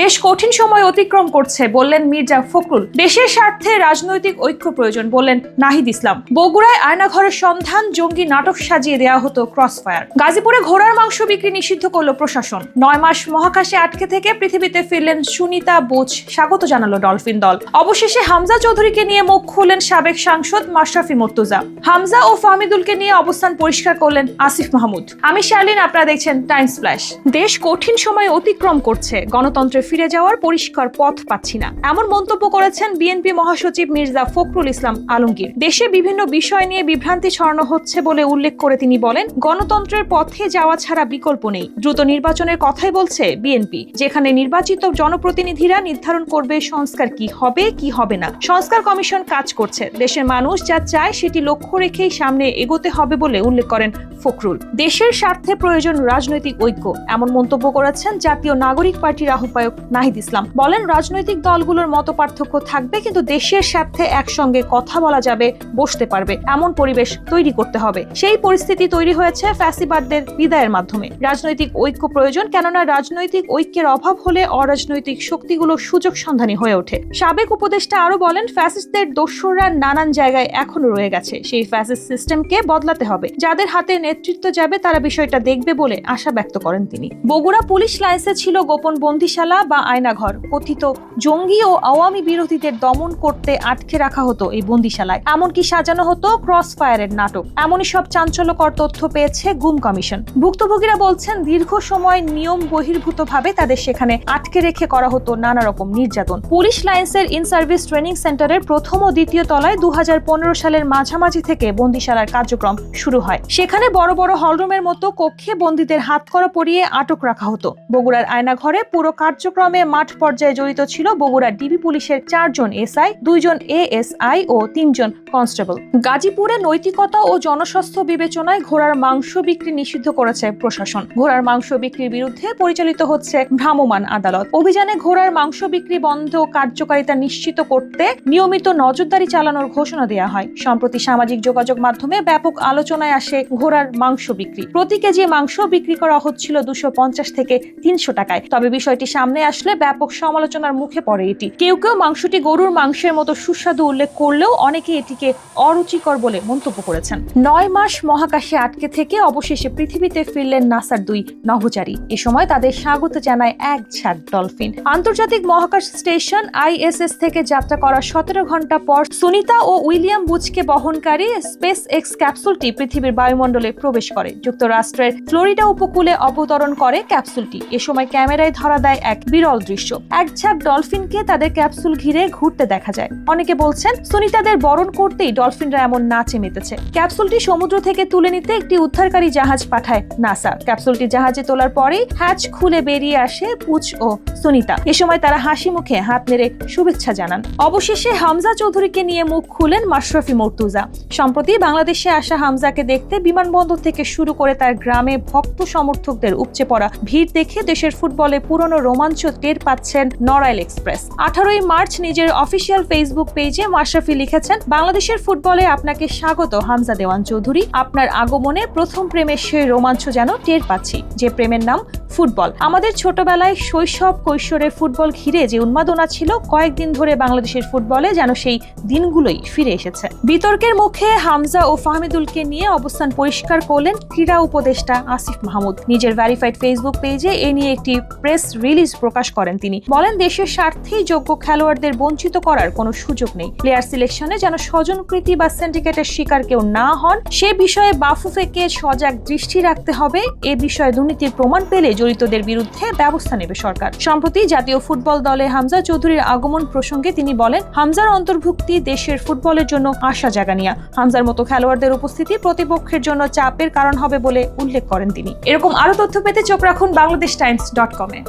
দেশ কঠিন সময় অতিক্রম করছে বললেন মির্জা ফখরুল। দেশের স্বার্থে রাজনৈতিক ঐক্য প্রয়োজন বললেন নাহিদ ইসলাম। বগুড়ায় আয়নাঘরের সন্ধান, জঙ্গি নাটক সাজিয়ে দেওয়া হতো ক্রসফায়ার। গাজীপুরে ঘোড়ার মাংস বিক্রি নিষিদ্ধ করল প্রশাসন। 9 মাস মহাকাশে আটকে থেকে পৃথিবীতে ফিরলেন সুনিতা বুচ, স্বাগত জানালো ডলফিন দল। অবশেষে হামজা চৌধুরীকে নিয়ে মুখ খুললেন সাবেক সাংসদ মাশরাফি মুর্তজা। হামজা ও ফাহমিদুলকে নিয়ে অবস্থান পরিষ্কার করলেন আসিফ মাহমুদ। আমি শার্লিন, আপনারা দেখছেন টাইমস ফ্ল্যাশ। দেশ কঠিন সময় অতিক্রম করছে, গণতন্ত্রে ফিরে যাওয়ার পরিষ্কার পথ পাচ্ছি না, এমন মন্তব্য করেছেন বিএনপি মহাসচিব মির্জা ফখরুল ইসলাম আলমগীর। দেশে বিভিন্ন বিষয় নিয়ে বিভ্রান্তি ছড়ানো হচ্ছে বলে উল্লেখ করে তিনি বলেন, গণতন্ত্রের পথে যাওয়া ছাড়া বিকল্প নেই। দ্রুত নির্বাচনের কথাই বলছে বিএনপি, যেখানে নির্বাচিত জনপ্রতিনিধিরা নির্ধারণ করবে সংস্কার কি হবে কি হবে না। সংস্কার কমিশন কাজ করছে, দেশের মানুষ যা চায় সেটি লক্ষ্য রেখেই সামনে এগোতে হবে বলে উল্লেখ করেন ফখরুল। দেশের স্বার্থে প্রয়োজন রাজনৈতিক ঐক্য, এমন মন্তব্য করেছেন জাতীয় নাগরিক পার্টির আহ্বায়ক নাহিদ ইসলাম। বলেন, রাজনৈতিক দলগুলোর মত পার্থক্য থাকবে, কিন্তু দেশের স্বার্থে একসঙ্গে কথা বলা যাবে, বসতে পারবে এমন পরিবেশ তৈরি করতে হবে। সেই পরিস্থিতি তৈরি হয়েছে ফ্যাসিবাদদের বিদায়ের মাধ্যমে। রাজনৈতিক ঐক্য প্রয়োজন, কেননা রাজনৈতিক ঐক্যের অভাব হলে অরাজনৈতিক শক্তিগুলো সুযোগ সন্ধানী হয়ে ওঠে। সাবেক উপদেষ্টা আরো বলেন, ফ্যাসিস্টদের দোসররা নানান জায়গায় এখনো রয়ে গেছে, সেই ফ্যাসিস্ট সিস্টেমকে বদলাতে হবে। যাদের হাতে নেতৃত্ব যাবে তারা বিষয়টা দেখবে বলে আশা ব্যক্ত করেন তিনি। বগুড়া পুলিশ লাইন্সে ছিল গোপন বন্দিশালা বা আয়নাঘর। কথিত জঙ্গি ও আওয়ামী বিরোধীদের দমন করতে আটকে রাখা হতো এই বন্দিশালায়, এমনকি সাজানো হতো ক্রস ফায়ারের নাটক। এমনই সব চাঞ্চল্যকর তথ্য পেয়েছে গুম কমিশন। ভুক্তভোগীরা বলছেন, দীর্ঘ সময় নিয়ম বহির্ভূতভাবে তাদের সেখানে আটকে রেখে করা হতো নানা রকম নির্যাতন। পুলিশ লাইন্সের ইন সার্ভিস ট্রেনিং সেন্টারের প্রথম ও দ্বিতীয় তলায় 2015 সালের মাঝামাঝি থেকে বন্দিশালার কার্যক্রম শুরু হয়। সেখানে বড় বড় হলরুমের মতো কক্ষে বন্দীদের হাতকড়া পরিয়ে আটক রাখা হতো। বগুড়ার আয়নাঘরে পুরো কার্যক্রমে মাঠ পর্যায়ে জড়িত ছিল বগুড়া ডিবি পুলিশের 4 জন এসআই, 2 জন এএসআই ও 3 জন কনস্টেবল। গাজীপুরে নৈতিকতা ও জনস্বাস্থ্য বিবেচনায় ঘোড়ার মাংস বিক্রি নিষিদ্ধ করেছে প্রশাসন। ঘোড়ার মাংস বিক্রির বিরুদ্ধে পরিচালিত হচ্ছে ভ্রাম্যমাণ আদালত। অভিযানে ঘোড়ার মাংস বিক্রি বন্ধ ও কার্যকারিতা নিশ্চিত করতে নিয়মিত নজরদারি চালানোর ঘোষণা দেওয়া হয়। সম্প্রতি সামাজিক যোগাযোগ মাধ্যমে ব্যাপক আলোচনায় আসে ঘোড়ার মাংস বিক্রি। প্রতি কেজি মাংস বিক্রি করা হচ্ছিল 250 থেকে 300 টাকায়। তবে বিষয়টি সামনে আসলে ব্যাপক সমালোচনার মুখে পড়ে এটি। কেউ কেউ মাংসটি গরুর মাংসের মতো সুস্বাদু উল্লেখ করলেও অনেকে এটিকে অরুচিকর বলে মন্তব্য করেছেন। 9 মাস মহাকাশে আটকে থেকে অবশেষে পৃথিবীতে ফিরলেন নাসার 2 নভোচারী। এ সময় তাদের স্বাগত জানায় এক ঝাঁক ডলফিন। আন্তর্জাতিক মহাকাশ স্টেশন আইএসএস থেকে যাত্রা করার 17 ঘন্টা পর সুনিতা ও উইলিয়াম বুচকে বহনকারী স্পেস এক্স ক্যাপসুলটি পৃথিবীর বায়ুমণ্ডলে প্রবেশ করে। যুক্তরাষ্ট্রের ফ্লোরিডা উপকূলে অবতরণ করে ক্যাপসুলটি। এ সময় ক্যামেরায় ধরা দেয় এক বিরল দৃশ্য। এক ঝাঁক ডলফিনকে তাদের ক্যাপসুল ঘিরে ঘুরতে দেখা যায়। অনেকে বলছেন, সুনিতাদের বরণ করতেই ডলফিনরা এমন নাচে মেতেছে। ক্যাপসুলটি সমুদ্র থেকে তুলে নিতে একটি উদ্ধারকারী জাহাজ পাঠায় নাসা। ক্যাপসুলটি জাহাজে তোলার পরেই হ্যাচ খুলে বেরিয়ে আসে বুচ ও সুনিতা। এ সময় তারা হাসি মুখে হাত নেড়ে শুভেচ্ছা জানান। অবশেষে হামজা চৌধুরীকে নিয়ে মুখ খুলেন মাশরাফি মুর্তজা। সম্প্রতি বাংলাদেশে আসা হামজাকে দেখতে বিমানবন্দর থেকে শুরু করে তার গ্রামে ভক্ত সমর্থকদের উপচে পড়া ভিড় দেখে দেশের ফুটবলে পুরনো রোমাঞ্চ টের পাচ্ছেন নড়াইল এক্সপ্রেস। 18 মার্চ নিজের অফিসিয়াল ফেসবুক পেজে মাশরাফি লিখেছেন, বাংলাদেশের ফুটবলে আপনাকে স্বাগত হামজা দেওয়ান চৌধুরী। আপনার আগমনে প্রথম প্রেমের সেই রোমাঞ্চ যেন টের পাচ্ছি, যে প্রেমের নাম ফুটবল। আমাদের ছোটবেলায় শৈশব কৈশোরে ফুটবল ঘিরে যে উন্মাদনা ছিল, কয়েকদিন ধরে বাংলাদেশের ফুটবলে যেন সেই দিনগুলোই ফিরে এসেছে। বিতর্কের মুখে হামজা ও ফাহমিদুলকে নিয়ে অবস্থান পরিষ্কার করলেন ক্রীড়া উপদেষ্টা আসিফ মাহমুদ। নিজের ভেরিফাইড ফেসবুক পেজে এ নিয়ে একটি প্রেস রিলিজ প্রকাশ করেন তিনি। বলেন, দেশের স্বার্থেই যোগ্য খেলোয়াড়দের বঞ্চিত করার কোনো সুযোগ নেই। প্লেয়ার সিলেকশনে যেন স্বজনপ্রীতি বা সিন্ডিকেটের শিকার কেউ না হন, সে বিষয়ে বাফুফেকে সজাগ দৃষ্টি রাখতে হবে। এ বিষয়ে দুর্নীতির প্রমাণ পেলে জড়িতদের বিরুদ্ধে ব্যবস্থা নেবে সরকার। সম্প্রতি জাতীয় ফুটবল দলে হামজা চৌধুরীর আগমন প্রসঙ্গে তিনি বলেন, হামজার অন্তর্ভুক্তি দেশের ফুটবলের জন্য আশা জাগানিয়া। হামজার মতো খেলোয়াড়দের উপস্থিতি প্রতিপক্ষের জন্য চাপের কারণ হবে বলে উল্লেখ করেন তিনি। এরকম আরো তথ্য পেতে চোখ রাখুন বাংলাদেশ টাইমস.com-এ।